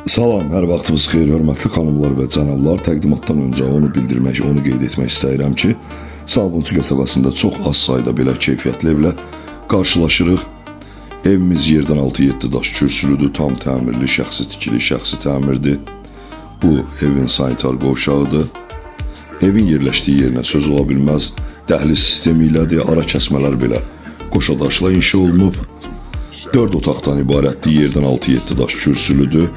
Salam, hər vaxtınız xeyir, hörmətli xanımlar və cənablar. Təqdimatdan öncə onu bildirmək, onu qeyd etmək istəyirəm ki, Sabunçu qəsəbəsində çox az sayda belə keyfiyyətli evlə qarşılaşırıq. Evimiz yerdən 6-7 daş kürsülüdür, tam təmirli, şəxsi tikili, şəxsi təmirdir. Bu evin sanitar qovşağıdır. Evin yerləşdiyi yerinə söz ola bilməz, dəhliz sistemi ilədir, ara kəsmələr belə qoşadaşla inşa olunub. 4 otaqdan ibarətdir, yerdən 6-7 daş kürsülüdür.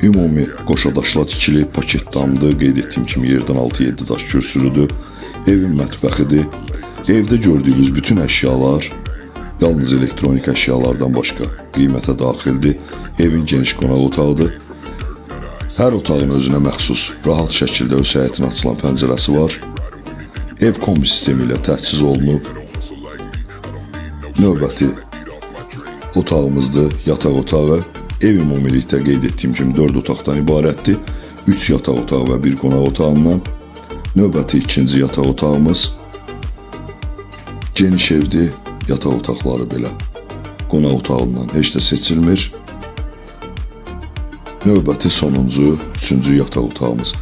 Ümumi qoşadaşla tikilib, paket damdır, qeyd etdiyim kimi yerdən 6-7 daş kürsülüdür. Evin mətbəxidir. Evdə gördüyünüz bütün əşyalar yalnız elektronik əşyalardan başqa qiymətə daxildir. Evin geniş qonaq otağıdır. Hər otağın özünə məxsus rahat şəkildə öz həyətinə açılan pəncərəsi var. Ev kombi sistemi ilə təchiz olunub. Növbəti otağımızdır, yataq otağı. Ev ümumilikdə qeyd etdiyim kimi 4 otaqdan ibarətdir. 3 yataq otağı və 1 qonaq otağından. Növbəti ikinci yataq otağımız. Geniş evdir, yataq otaqları belə qonaq otağından heç də seçilmir. Növbəti sonuncu, üçüncü yataq otağımız.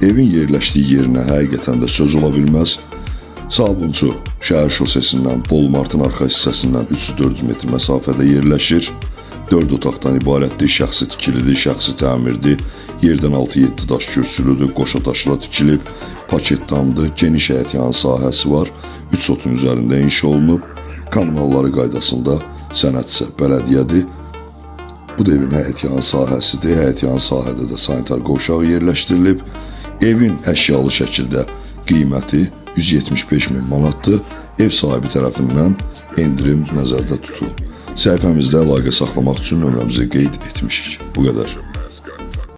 Evin yerləşdiyi yerinə həqiqətən də söz ola bilməz. Sabunçu şəhər şosesindən, Bolmartın arxa hissəsindən 300-400 metr məsafədə yerləşir. 4 otaqdan ibarətdir, şəxsi tikilidir, şəxsi təmirdir, yerdən 6-7 daş kürsülüdür, qoşadaşla tikilib, paket damdır, geniş həyətyan sahəsi var, 3 sotun üzərində inşa olunub, kommunalları qaydasında sənədsə bələdiyyədir. Bu da evin həyətyan sahəsidir, həyətyan sahədə də sanitar qovşağı yerləşdirilib, evin əşyalı şəkildə qiyməti 175 min manatdır, ev sahibi tərəfindən endirim nəzərdə tutulub. Səhifəmizdə əlaqə saxlamaq üçün nömrəmizi qeyd etmişik. Bu qədər.